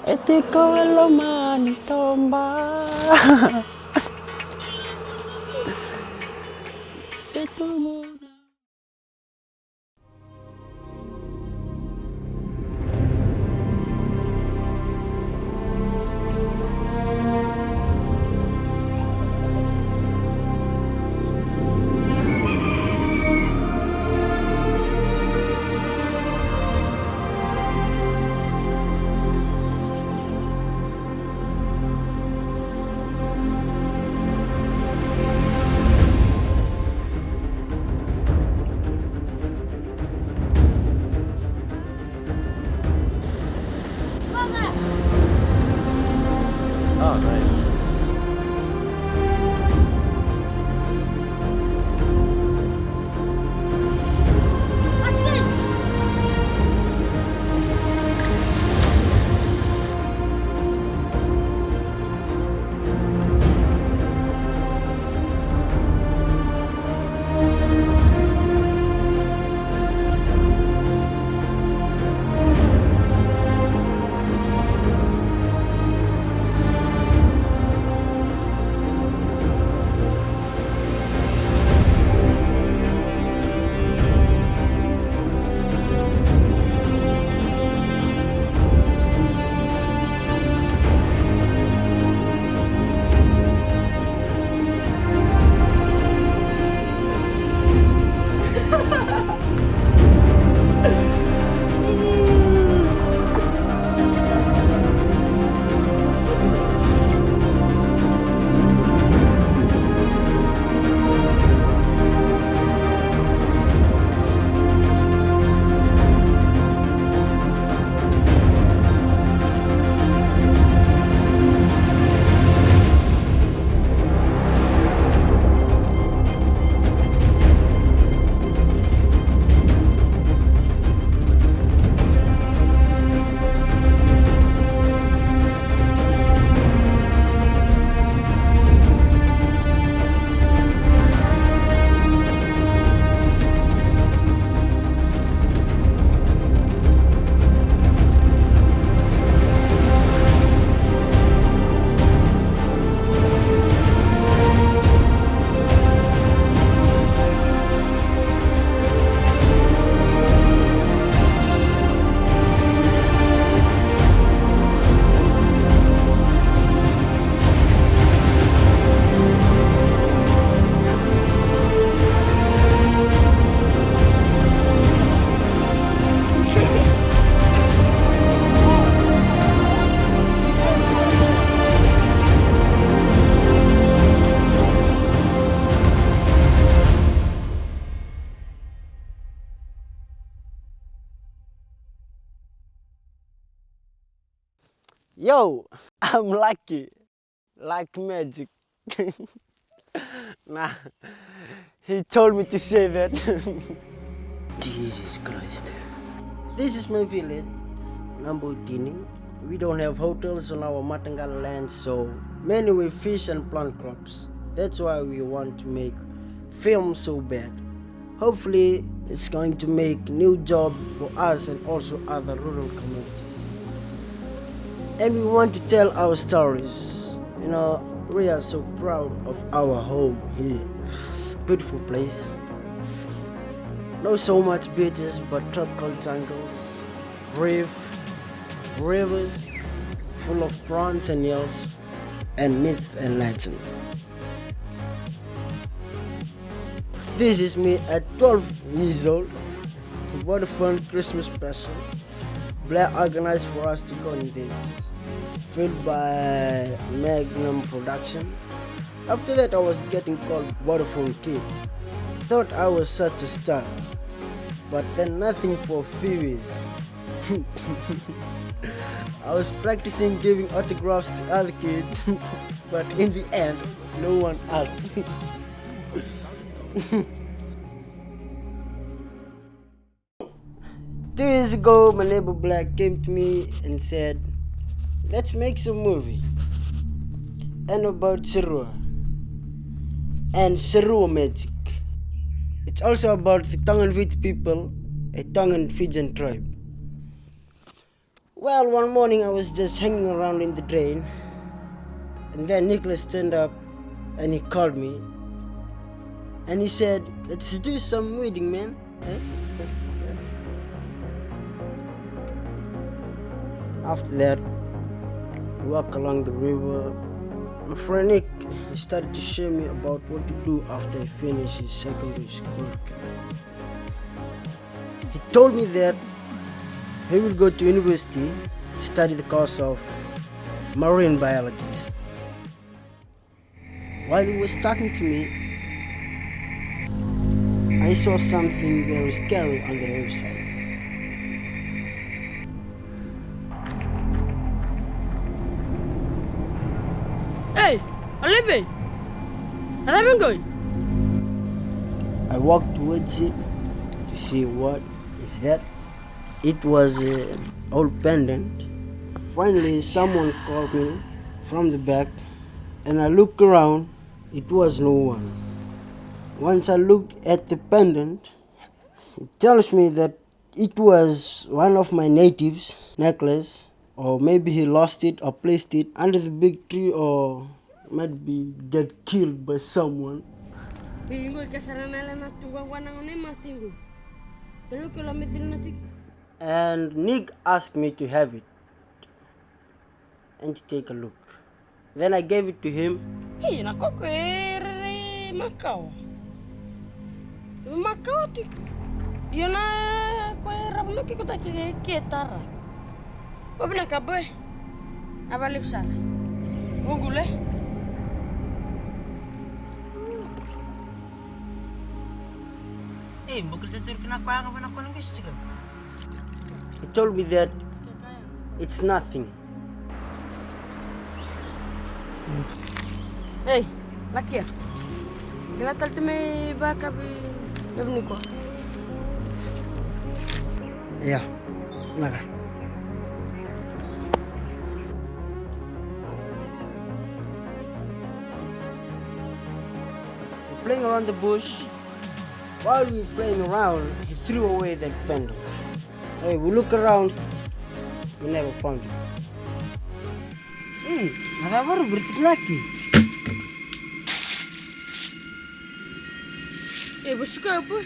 Etiko elomani tomba. Setumuna. Oh, nice. What's this? Yo, I'm lucky, like magic. Nah, he told me to say that. Jesus Christ. This is my village, Naboutini. We don't have hotels on our Matangala land, so mainly we fish and plant crops. That's why we want to make film so bad. Hopefully, it's going to make new job for us and also other rural communities. And we want to tell our stories. You know, we are so proud of our home here. Beautiful place. Not so much beaches, but tropical jungles, rivers full of prawns and eels, and myths and legends. This is me at 12 years old. Vodafone Christmas special. Blair organized for us to go in this. Filmed by Magnum Production. After that I was getting called Vodafone Kid. Thought I was such a star. But then nothing for a few years. I was practicing giving autographs to other kids. But in the end, no one asked me. 2 years ago, my neighbor Black came to me and said, let's make some movie. And about Serua. And Serua magic. It's also about the Tongan Vit people, a Tongan Fijian tribe. Well, one morning I was just hanging around in the drain, and then Nicholas turned up and he called me and he said, "Let's do some weeding, man." Eh? After that, we walked along the river. My friend Nick, he started to show me about what to do after I finished his secondary school career. He told me that he will go to university to study the course of marine biologist. While he was talking to me, I saw something very scary on the website. Hey, Olive, where have you going? I walked towards it to see what is that. It was an old pendant. Finally, someone called me from the back, and I looked around. It was no one. Once I looked at the pendant, it tells me that it was one of my natives' necklace, or maybe he lost it or placed it under the big tree, or might be get killed by someone. And Nick asked me to have it and to take a look. Then I gave it to him. Hey, Macau. Macau, you know, quite a bit of Kietara. Open a caboy. Abalip Sal. Google. Hey, bukul sa turk na kuha ka ba na kunong gusto ka? He told me that it's nothing. Hey, Lukia. Kena tal me baka bi ko. Yeah, naga. We're playing around the bush. While we were playing around, he threw away that pendant. Hey, we look around, we never found it. Hey, nada baru bertiklaki. Eh, busca apa?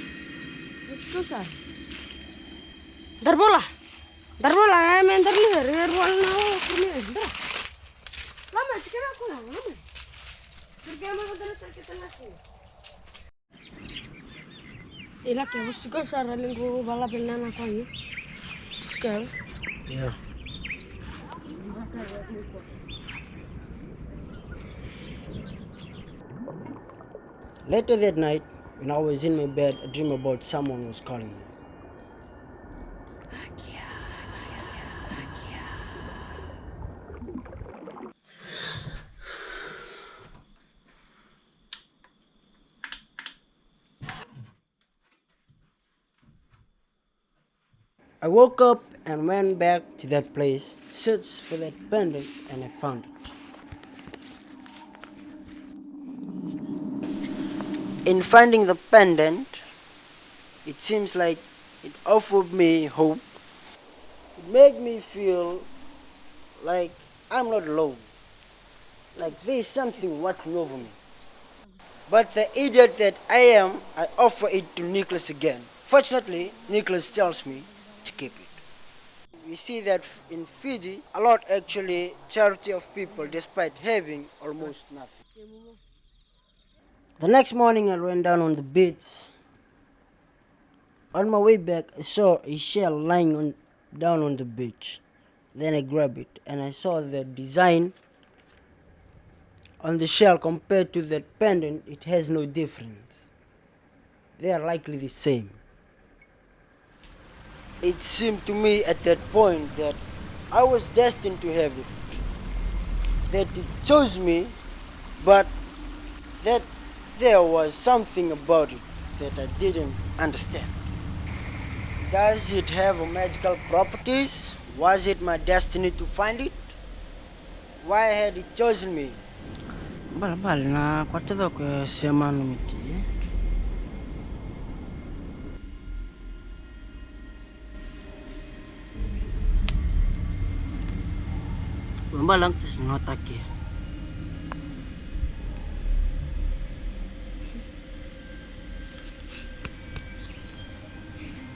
Busca sah. Darbola, main darbola, darbola na kami. Lama, sekarang aku lama. Pergi mana kita terkena sih. Ila que busca sah lingku bala pelana aku ini. Sekarang. Yeah. Later that night, when I was in my bed, I dreamed about someone was calling me. I woke up and went back to that place, searched for that pendant, and I found it. In finding the pendant, it seems like it offered me hope. It made me feel like I'm not alone, like there's something watching over me. But the idiot that I am, I offer it to Nicholas again. Fortunately, Nicholas tells me to keep it. We see that in Fiji, a lot actually charity of people despite having almost nothing. The next morning I went down on the beach. On my way back, I saw a shell lying down on the beach. Then I grabbed it and I saw the design on the shell compared to that pendant. It has no difference. They are likely the same. It seemed to me at that point that I was destined to have it. That it chose me, but that there was something about it that I didn't understand. Does it have magical properties? Was it my destiny to find it? Why had it chosen me? Bal na kwatu do ko semanu miki. Membalang tes ngotake.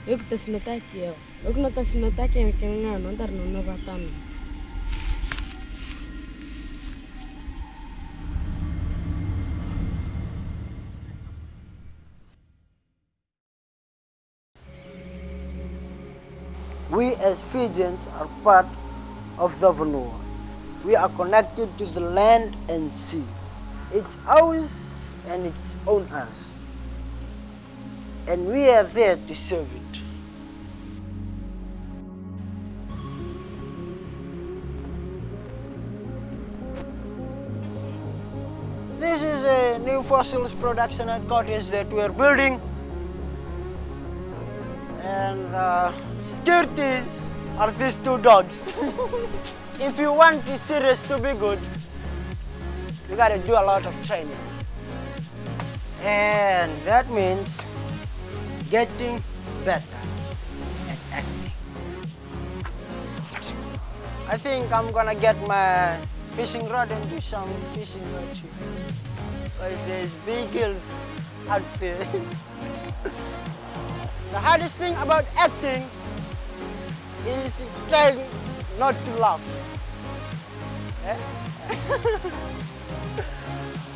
Eu que te notaki eu. Eu que não te notaki é que não tar no Naboutini. We as Fijians are part of the Vanua. We are connected to the land and sea. It's ours and it's on us. And we are there to serve it. This is a new fossils production headquarters that we are building. And the securities are these two dogs. If you want this series to be good, you gotta do a lot of training. And that means getting better at acting. I think I'm gonna get my fishing rod and do some fishing rod too. Because there's big gills out there. The hardest thing about acting is trying not to laugh. Eh?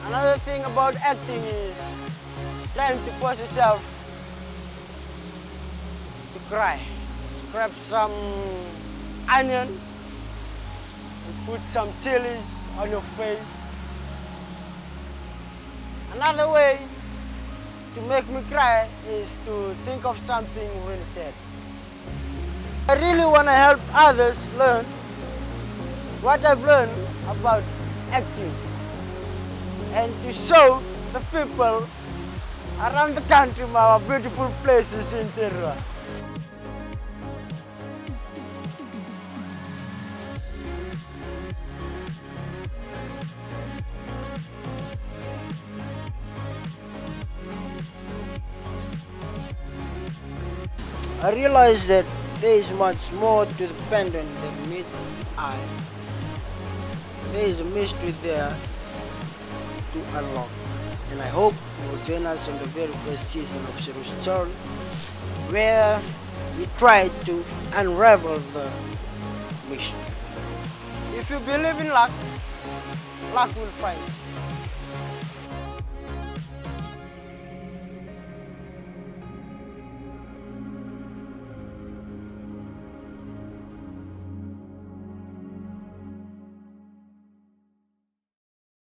Another thing about acting is trying to force yourself to cry. Scrape some onion and put some chilies on your face. Another way to make me cry is to think of something really sad. I really want to help others learn what I've learned about acting and to show the people around the country our beautiful places in Serua. I realized that there is much more to the pendant than meets the eye. There is a mystery there to unlock, and I hope you will join us on the very first season of Serua Story, where we try to unravel the mystery. If you believe in luck, luck will find you.